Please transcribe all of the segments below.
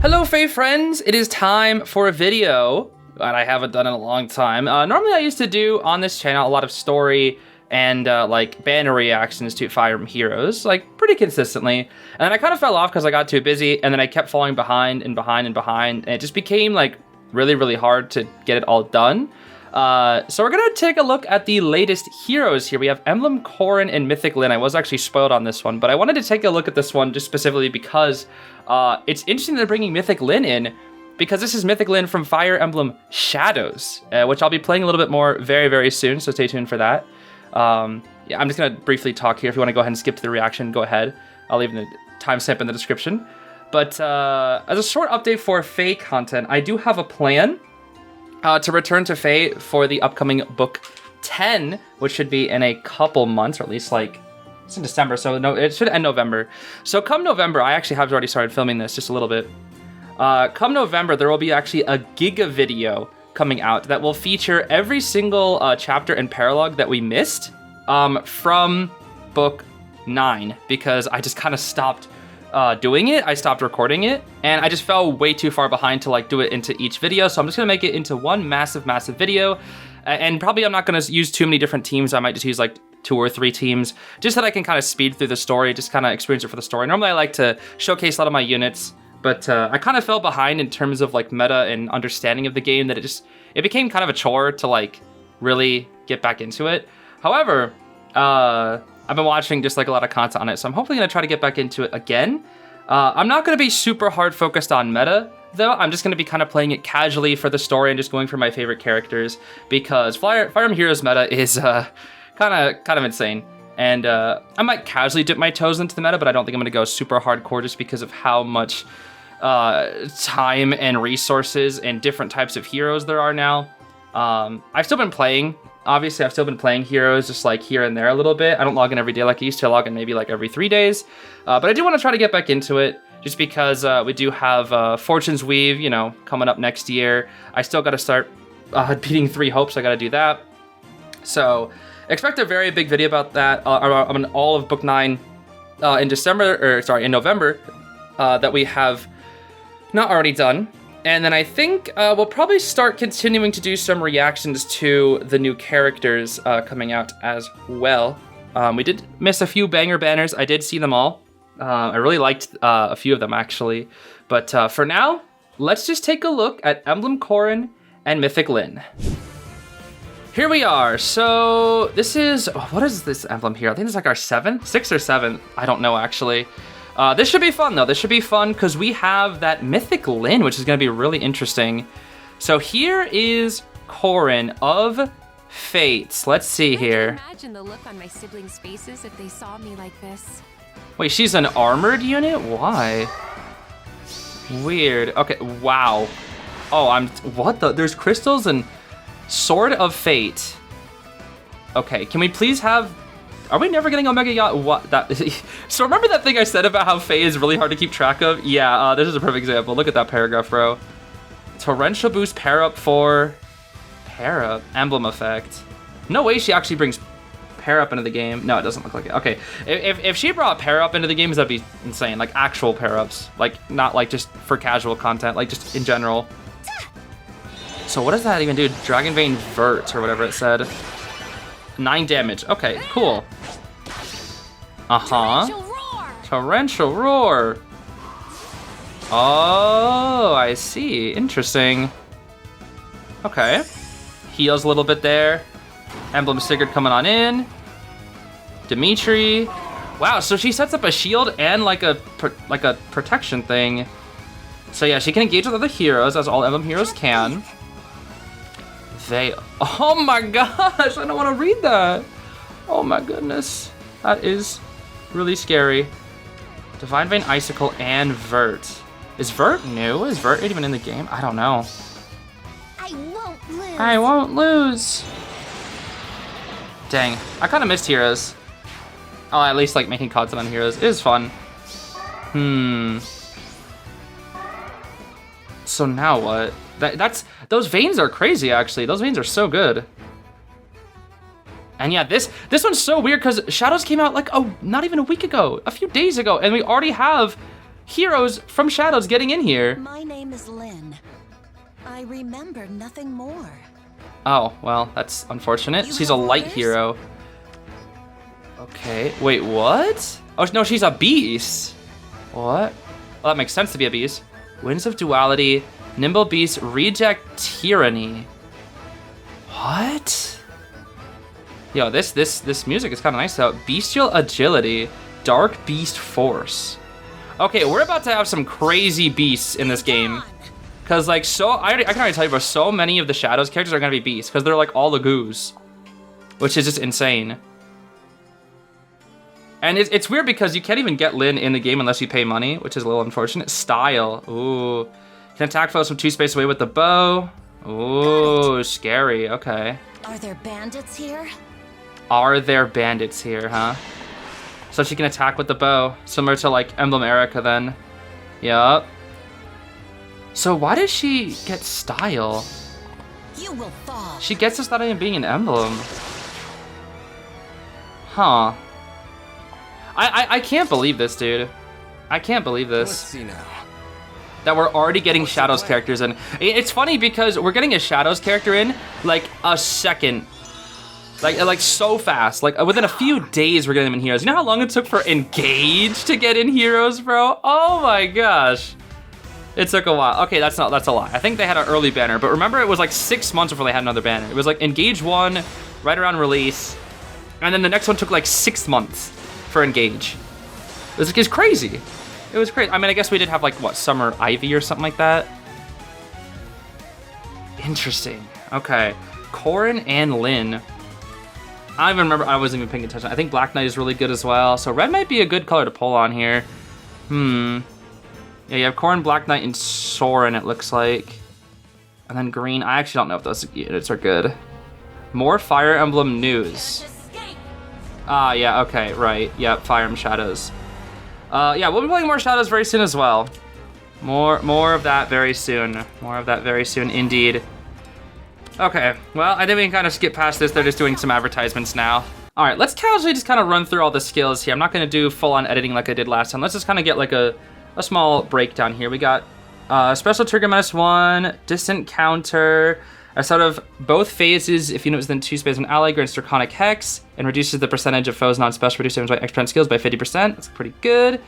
Hello, Fae friends! It is time for a video that I haven't done in a long time. Normally I used to do on this channel a lot of story and like banner reactions to Fire Emblem Heroes, like pretty consistently. And then I kind of fell off because I got too busy, and then I kept falling behind and behind and behind, and it just became like really hard to get it all done. So we're gonna take a look at the latest heroes here. We have Emblem, Corrin, and Mythic Lyn. I was actually spoiled on this one, but I wanted to take a look at this one just specifically because it's interesting that they're bringing Mythic Lyn in, because this is Mythic Lyn from Fire Emblem Shadows, which I'll be playing a little bit more very soon, so stay tuned for that. Yeah, I'm just gonna briefly talk here. If you want to go ahead and skip to the reaction, go ahead. I'll leave the timestamp in the description. But as a short update for Fae content, I do have a plan to return to Fae for the upcoming book 10, which should be in a couple months, or at least like, it's in December, so no, it should end November. So come November, I actually have already started filming this just a little bit. Come November, there will be actually a Giga video coming out that will feature every single chapter and paralogue that we missed from book 9, because I just kind of stopped doing it. I stopped recording it, and I just fell way too far behind to like do it into each video. So I'm just gonna make it into one massive video, and probably I'm not gonna use too many different teams. I might just use like 2 or 3 teams, just so that I can kind of speed through the story, just kind of experience it for the story. Normally I like to showcase a lot of my units, but I kind of fell behind in terms of like meta and understanding of the game, that it became kind of a chore to like really get back into it. However, I've been watching just like a lot of content on it, so I'm hopefully gonna try to get back into it again. I'm not gonna be super hard focused on meta, though. I'm just gonna be kind of playing it casually for the story and just going for my favorite characters, because Fire Emblem Heroes meta is kind of insane. And I might casually dip my toes into the meta, but I don't think I'm gonna go super hardcore just because of how much time and resources and different types of heroes there are now. I've still been playing. Obviously, I've still been playing heroes just like here and there a little bit. I don't log in every day like I used to. I log in maybe like every 3 days. But I do want to try to get back into it, just because we do have Fortune's Weave, you know, coming up next year. I still got to start beating 3 hopes. I got to do that. So expect a very big video about that. On all of book 9 in November, that we have not already done. And then I think we'll probably start continuing to do some reactions to the new characters coming out as well. We did miss a few banger banners. I did see them all. I really liked a few of them, actually. But for now, let's just take a look at Emblem, Corrin, and Mythic Lyn. Here we are. So this is, what is this emblem here? I think it's like our 7th, 6th or 7th. I don't know, actually. This should be fun, though. This should be fun because we have that Mythic Lyn, which is going to be really interesting. So here is Corrin of Fates. Let's see here. I can imagine the look on my siblings' faces if they saw me like this. Wait, she's an armored unit? Why? Weird. Okay, wow. Oh, what the? There's crystals and Sword of Fate. Okay, can we please have... Are we never getting Omega Yacht? What that? So remember that thing I said about how Fae is really hard to keep track of? Yeah, this is a perfect example. Look at that paragraph, bro. Torrential boost pair up for emblem effect. No way she actually brings pair up into the game. No, it doesn't look like it. Okay, if she brought pair up into the games, that'd be insane. Like actual pair ups, like not like just for casual content, like just in general. So what does that even do? Dragon Vein Vert or whatever it said. 9 damage. Okay, cool. Torrential Roar. Oh, I see. Interesting. Okay. Heals a little bit there. Emblem Sigurd coming on in. Dimitri. Wow, so she sets up a shield and like a protection thing. So yeah, she can engage with other heroes, as all Emblem heroes can. Oh my gosh, I don't want to read that. Oh my goodness. That is really scary. Divine Vein Icicle and Vert. Is Vert new? Is Vert even in the game? I don't know. I won't lose. Dang, I kind of missed heroes. Oh, at least like making content on heroes. It is fun. So now what? Those veins are crazy, actually. Those veins are so good. And yeah, this one's so weird because Shadows came out like not even a week ago, a few days ago, and we already have heroes from Shadows getting in here. My name is Lynn. I remember nothing more. Oh, well, that's unfortunate. You She's a have light orders? hero. Okay, wait, what? Oh, no, she's a beast. What? Well, that makes sense to be a beast. Winds of Duality, Nimble Beast, Reject Tyranny. What? Yo, this music is kind of nice though. Bestial Agility, Dark Beast Force. Okay, we're about to have some crazy beasts in this game. Cause like I can already tell you, bro, so many of the Shadows characters are gonna be beasts because they're like all the goos, which is just insane. And it's weird because you can't even get Lynn in the game unless you pay money, which is a little unfortunate. Style, ooh, can attack foes from 2 space away with the bow. Ooh, scary. Okay. Are there bandits here? Are there bandits here, huh? So she can attack with the bow, similar to like Emblem Erica then. Yup. So why does she get style? You will fall. She gets this without even being an emblem. Huh. I can't believe this, dude. I can't believe this. Let's see now. That we're already getting Shadows characters in. It's funny because we're getting a Shadows character in like a second. Like so fast. Like within a few days we're getting them in heroes. You know how long it took for Engage to get in heroes, bro? Oh my gosh. It took a while. Okay, that's a lie. I think they had an early banner, but remember it was like 6 months before they had another banner. It was like Engage 1 right around release, and then the next one took like 6 months for Engage. It was crazy. It was crazy. I mean, I guess we did have like what, Summer Ivy or something like that. Interesting. Okay, Corrin and Lynn. I don't even remember. I wasn't even paying attention. I think Black Knight is really good as well. So red might be a good color to pull on here. Yeah, you have Corrin, Black Knight, and Soren, it looks like. And then green. I actually don't know if those units are good. More Fire Emblem news. Ah, yeah, okay, right. Yep, Fire Emblem Shadows. Yeah, we'll be playing more Shadows very soon as well. More of that very soon. More of that very soon, indeed. Okay, well, I think we can kind of skip past this. They're just doing some advertisements now. All right, let's casually just kind of run through all the skills here. I'm not going to do full-on editing like I did last time. Let's just kind of get like a small breakdown here. We got special trigger -1, distant counter, a sort of both phases. If unit within 2 spaces of an ally grants Draconic Hex and reduces the percentage of foes non-special reduced damage by X% skills by 50%. That's pretty good.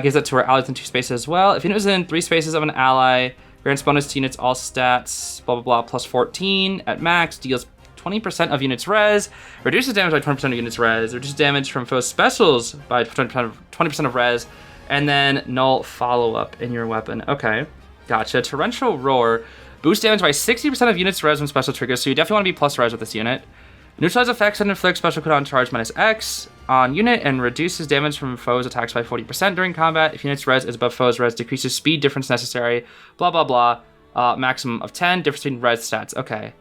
Gives that to our allies in 2 spaces as well. If unit was in 3 spaces of an ally, grants bonus to units all stats, blah blah blah, plus 14 at max, deals 20% of units res, reduces damage by 20% of units res, reduces damage from foes specials by 20% of res, and then null follow-up in your weapon. Okay, gotcha. Torrential Roar, boost damage by 60% of units res from special triggers, so you definitely want to be plus res with this unit. Neutralize effects and inflict special cooldown charge -X on unit and reduces damage from foes attacks by 40% during combat. If unit's res is above foes res, decreases speed difference necessary, blah blah blah. Maximum of 10, difference between res stats. Okay.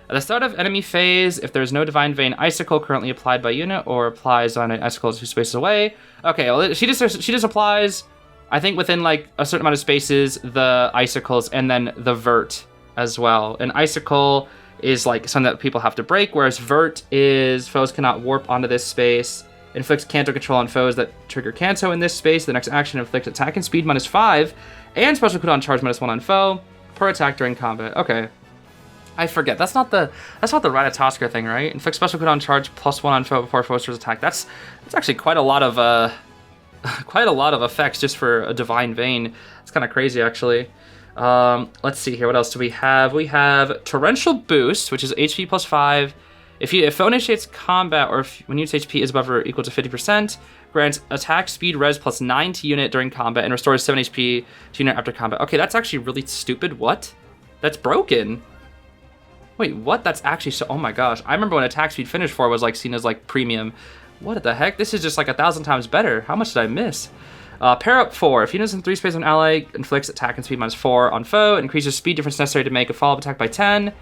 At the start of enemy phase, if there's no Divine Vein Icicle currently applied by unit or applies on an Icicle 2 spaces away. Okay, well, she just applies, I think within like a certain amount of spaces, the Icicles and then the Vert as well. An Icicle is like something that people have to break, whereas Vert is foes cannot warp onto this space. Inflicts Canto control on foes that trigger Canto in this space. The next action inflicts attack and speed -5 and special cooldown charge -1 on foe per attack during combat. Okay. I forget. That's not the Ratatoskr thing, right? Inflict special cooldown charge +1 on foe before foe's attack. That's actually quite a lot of effects just for a Divine Vein. It's kind of crazy, actually. Let's see here. What else do we have? We have Torrential Boost, which is HP +5. If foe initiates combat or when unit's HP is above or equal to 50%, grants attack speed res +9 to unit during combat and restores 7 HP to unit after combat. Okay, that's actually really stupid. What? That's broken. Wait, what? That's actually so... Oh my gosh. I remember when attack speed finish 4 was like seen as like premium. What the heck? This is just like 1,000 times better. How much did I miss? Pair up 4. If units in 3 space of an ally, inflicts attack and speed -4 on foe, increases speed difference necessary to make a follow-up attack by 10.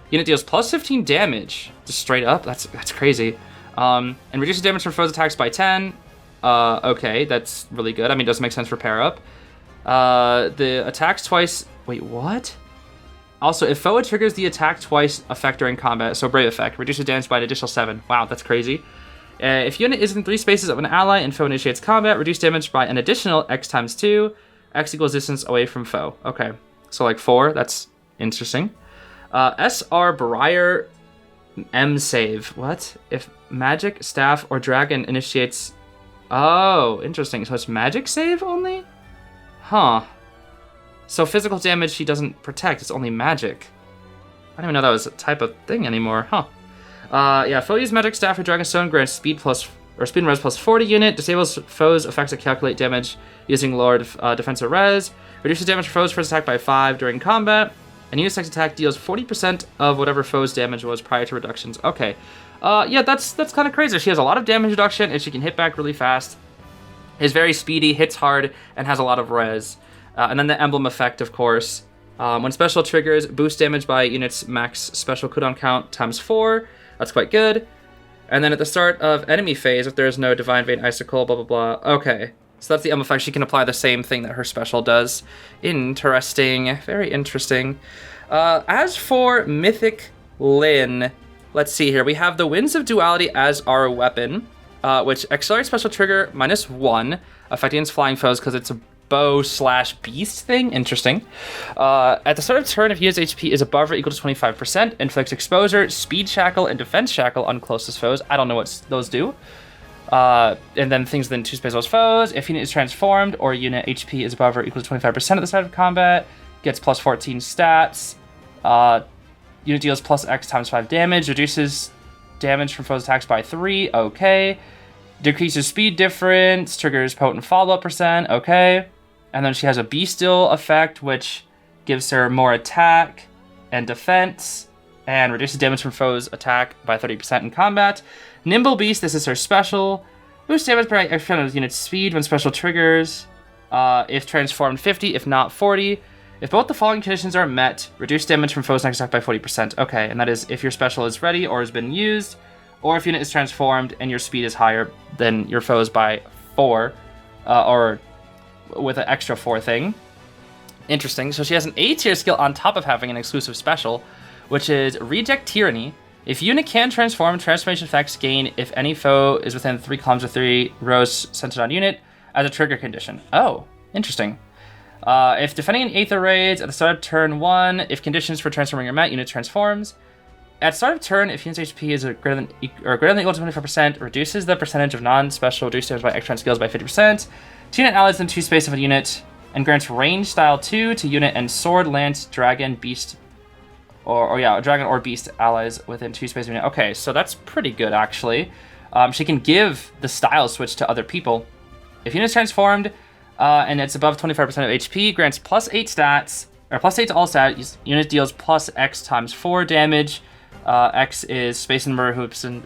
Unit deals +15 damage. Just straight up. That's crazy. And reduces damage from foes attacks by 10. Okay, that's really good. I mean, it does make sense for pair up. The attacks twice... Wait, what? Also, if foe triggers the attack twice effect during combat, so Brave effect, reduces damage by an additional 7. Wow, that's crazy. If unit is in 3 spaces of an ally and foe initiates combat, reduce damage by an additional X × 2. X equals distance away from foe. Okay, so like 4. That's interesting. SR Briar M save. What? If magic, staff, or dragon initiates... Oh, interesting. So it's magic save only? Huh. So physical damage she doesn't protect. It's only magic. I didn't even know that was a type of thing anymore. Huh. Yeah, foe use magic, staff, or dragon stone grants speed and res plus 40 unit. Disables foes' effects that calculate damage using lore defense or res. Reduces damage for foes' first attack by 5 during combat. And unisex attack deals 40% of whatever foe's damage was prior to reductions. Okay. Yeah, that's kind of crazy. She has a lot of damage reduction, and she can hit back really fast. Is very speedy, hits hard, and has a lot of res. And then the emblem effect, of course. When special triggers, boost damage by units max special cooldown count times 4. That's quite good. And then at the start of enemy phase, if there is no Divine Vein Icicle, blah, blah, blah. Okay. So that's the emblem effect. She can apply the same thing that her special does. Interesting. Very interesting. As for Mythic Lyn, let's see here. We have the Winds of Duality as our weapon, which accelerates special trigger -1, affecting against flying foes because it's a bow/beast thing. Interesting. At the start of turn, if unit's HP is above or equal to 25%, inflicts exposure, speed shackle, and defense shackle on closest foes. I don't know what those do. And then things within 2 space those foes. If unit is transformed or unit HP is above or equal to 25% at the start of combat, gets plus 14 stats. Unit deals plus X times 5 damage, reduces damage from foes' attacks by 3. Okay. Decreases speed difference, triggers potent follow-up %. Okay. And then she has a bestial effect, which gives her more attack and defense, and reduces damage from foes' attack by 30% in combat. Nimble Beast, this is her special. Boosts damage by extra of unit's speed when special triggers. If transformed, 50. If not, 40. If both the following conditions are met, reduce damage from foes' next attack by 40%. Okay, and that is if your special is ready or has been used, or if unit is transformed and your speed is higher than your foes by 4, or with an extra 4 thing. Interesting. So she has an A tier skill on top of having an exclusive special, which is Reject Tyranny. If unit can transform, transformation effects gain if any foe is within 3 columns or 3 rows centered on unit as a trigger condition. Oh, interesting. If defending an Aether raids at the start of turn 1, if conditions for transforming are met, unit transforms. At start of turn, if unit's HP is greater than equal to 25%, reduces the percentage of non-special reduced damage by extra skills by 50%. To unit allies in 2 space of a unit, and grants range style 2 to unit and sword, lance, dragon, beast, dragon or beast allies within 2 space of a unit. Okay, so that's pretty good actually. She can give the style switch to other people. If unit's transformed, and it's above 25% of HP, grants plus 8 stats, or plus 8 to all stats. Unit deals plus X times 4 damage. X is space and number hoops and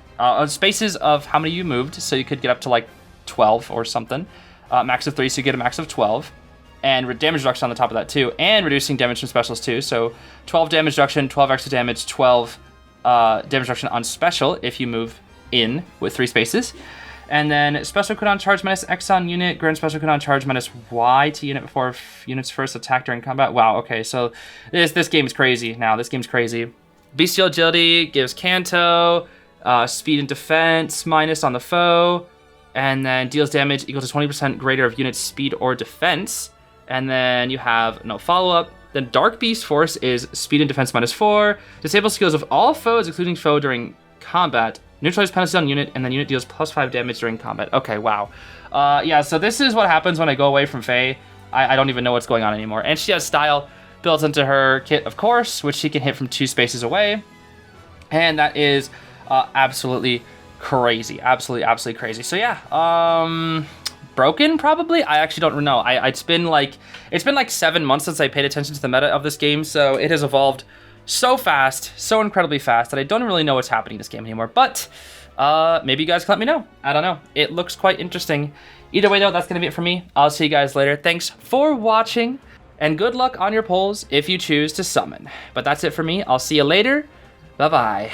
spaces of how many you moved, so you could get up to like 12 or something. Max of 3, so you get a max of 12. And damage reduction on the top of that too, and reducing damage from specials too. So 12 damage reduction, 12 extra damage, 12 damage reduction on special if you move in with 3 spaces. And then special cooldown charge minus X on unit, grant special cooldown charge minus Y to unit before unit's first attack during combat. Wow, okay, so this game is crazy now. This game's crazy. Bestial agility gives Canto, speed and defense minus on the foe, and then deals damage equal to 20% greater of unit's speed or defense. And then you have no follow-up. Then Dark Beast Force is speed and defense minus 4. Disable skills of all foes, including foe during combat. Neutralize penalties on unit, and then unit deals plus 5 damage during combat. Okay, wow. Yeah, so this is what happens when I go away from Faye. I don't even know what's going on anymore. And she has style built into her kit, of course, which she can hit from 2 spaces away. And that is absolutely crazy. Absolutely crazy. So yeah, broken probably? I actually don't know. It's been like 7 months since I paid attention to the meta of this game, so it has evolved so fast, so incredibly fast, that I don't really know what's happening in this game anymore. But maybe you guys can let me know. I don't know. It looks quite interesting. Either way, though, that's going to be it for me. I'll see you guys later. Thanks for watching, and good luck on your polls if you choose to summon. But that's it for me. I'll see you later. Bye-bye.